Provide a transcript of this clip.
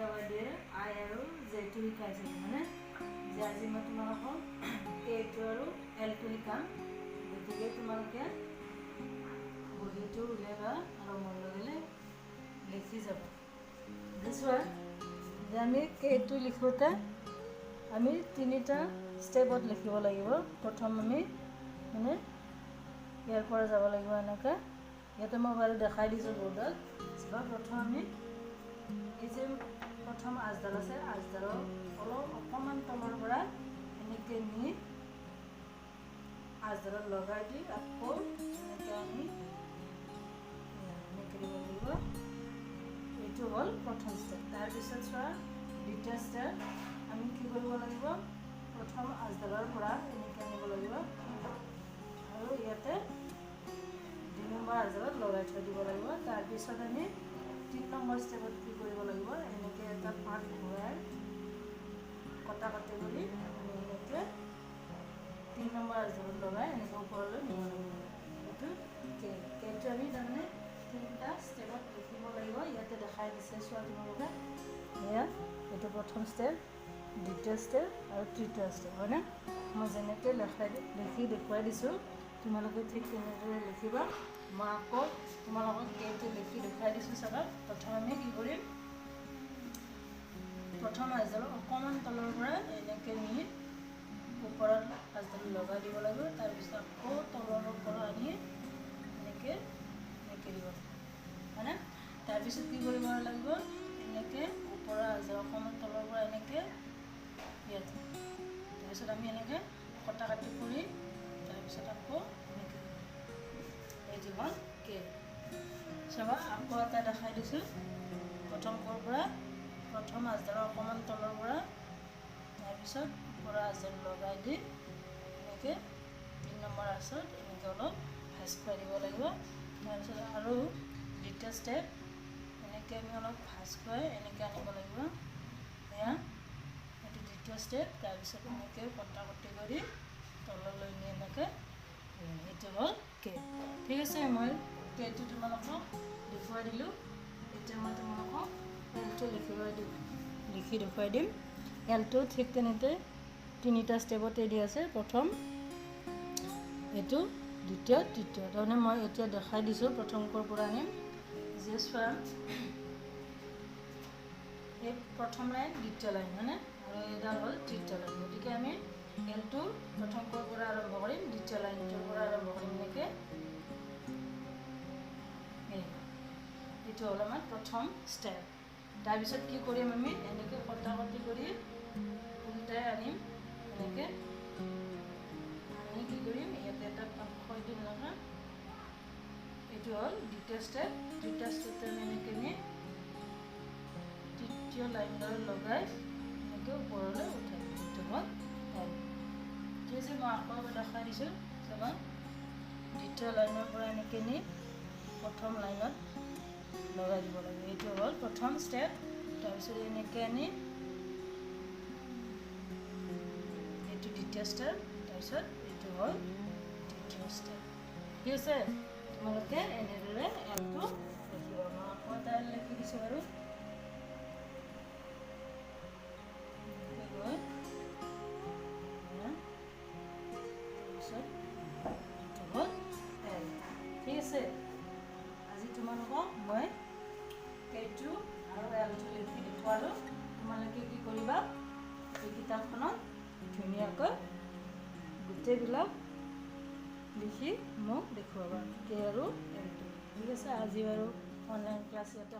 মনিকা বাইদেৱে আই আৰু জেটো শিকাইছিল মানে যে আজি মই তোমালোকক কেটো আৰু এলটো শিকাম গতিকে তোমালোকে বহিটো উলিয়াবা আৰু মন লগালে লিখি যাব চোৱা যে আমি কেটো লিখোঁতে আমি তিনিটা ষ্টেপত লিখিব লাগিব প্ৰথম আমি মানে ইয়াৰ পৰা যাব লাগিব এনেকৈ ইয়াতে মই বাৰু দেখাই দিছোঁ বৰ্ডত চোৱা প্ৰথম আমি এই যে প্ৰথম আজডাল আছে আজডালৰ অলপ অকণমান তলৰ পৰা এনেকৈ নি আজডালত লগাই দি আকৌ এনেকৈ আমি এনেকৈ দিব লাগিব এইটো হ'ল প্ৰথম ষ্টেপ তাৰপিছত চোৱা দ্বিতীয় ষ্টেপ আমি কি কৰিব লাগিব প্ৰথম আজডালৰ পৰা এনেকৈ আনিব লাগিব আৰু ইয়াতে 2 নম্বৰ আজডালত লগাই থৈ দিব লাগিব তাৰপিছত আমি 3 নম্বৰ ষ্টেপত কি কৰিব লাগিব এনেকৈ এটা পাৰ্ট ঘূৰাই কটা কাটি কৰি আমি এনেকৈ 3 নম্বৰ আজডালত লগাই এনেকৈ ওপৰলৈ নিব লাগিব এইটো কেটো আমি তাৰমানে 3টা ষ্টেপত লিখিব লাগিব ইয়াতে দেখাই দিছে চোৱা তোমালোকে এয়া এইটো প্ৰথম ষ্টেপ দ্বিতীয় ষ্টেপ আৰু তৃতীয় ষ্টেপ হয়নে মই যেনেকৈ লিখি দেখুৱাই দিছোঁ তোমালোকে ঠিক তেনেদৰে লিখিবা মই আকৌ তোমালোকক কেটো লিখি দেখুৱাই দিছোঁ চাবা প্ৰথম আমি কি কৰিম প্ৰথম আজডাল অকণমান তলৰ পৰা এনেকৈ নি ওপৰত আজডাল লগাই দিব লাগিব তাৰপিছত আকৌ তলৰ পৰা আনি এনেকৈ দিব হয়নে তাৰপিছত কি কৰিব লাগিব এনেকৈ ওপৰৰ আজডাল অকণমান তলৰ পৰা এনেকৈ ইয়াতে তাৰপিছত আমি এনেকৈ কটা কাটি কৰি তাৰপিছত আকৌ এনেকৈ এইটো হ'ল কে চাবা আকৌ এটা দেখাই দিছোঁ প্ৰথম ক'ৰ পৰা প্ৰথম আজডালৰ অকণমান তলৰ পৰা তাৰপিছত ওপৰৰ আজডাল লগাই দি এনেকৈ 3 নম্বৰ আজত এনেকৈ অলপ ভাঁজ খুৱাই দিব লাগিব তাৰপিছত আৰু দ্বিতীয় ষ্টেপ এনেকৈ আমি অলপ ভাঁজ খুৱাই এনেকৈ আনিব লাগিব এয়া এইটো দ্বিতীয় ষ্টেপ তাৰপিছত এনেকৈ কটা কটি কৰি তললৈ নি এনেকৈ এইটো হ'ল কে ঠিক আছে মই কেটো তোমালোকক দেখুৱাই দিলোঁ এতিয়া মই তোমালোকক এলটো লিখি দেখুৱাই দিম এলটো ঠিক তেনেকৈ 3টা ষ্টেপতে দি আছে প্ৰথম এইটো দ্বিতীয় তৃতীয় তাৰমানে মই এতিয়া দেখাই দিছোঁ প্ৰথম ক'ৰ পৰা আনিম যে চোৱা এই প্ৰথম লাইন দ্বিতীয় লাইন হয়নে আৰু এইডাল হ'ল তৃতীয় লাইন গতিকে আমি এলটো প্ৰথম ক'ৰ পৰা আৰম্ভ কৰিম দ্বিতীয় লাইনটোৰ পৰা আৰম্ভ কৰিম এনেকৈ এইটো হ'ল আমাৰ প্ৰথম ষ্টেপ তাৰপিছত কি কৰিম আমি এনেকৈ কটা কটি কৰি উল্টাই আনিম এনেকৈ আমি কি কৰিম ইয়াতে এটা থৈ দিম নহয় এইটো হ'ল দ্বিতীয় ষ্টেপ তৃতীয় ষ্টেপটো আমি এনেকৈ নি তৃতীয় লাইনডাল লগাই এনেকৈ ওপৰলৈ উঠাই এইটো হ'ল এল ঠিক আছে মই আকৌ দেখাই দিছোঁ চাবা দ্বিতীয় লাইনৰ পৰা এনেকৈ নি প্ৰথম লাইনত লগাই দিব লাগিব এইটো হ'ল প্ৰথম ষ্টেপ তাৰপিছত এনেকৈ আনি এইটো দ্বিতীয় ষ্টেপ তাৰপিছত এইটো হ'ল তৃতীয় ষ্টেপ ঠিক আছে তোমালোকে এনেদৰে এলটো লিখিব মই আকৌ এটা লিখি দিছোঁ বাৰু ঠিক আছে আজি তোমালোকক মই কেটো আৰু এলটো লিখি দেখুৱালোঁ তোমালোকে কি কৰিবা এই কিতাপখনত ধুনীয়াকৈ গোটেইবিলাক লিখি মোক দেখুৱাবা কে আৰু এলটো ঠিক আছে আজি বাৰু অনলাইন ক্লাছ ইয়াতে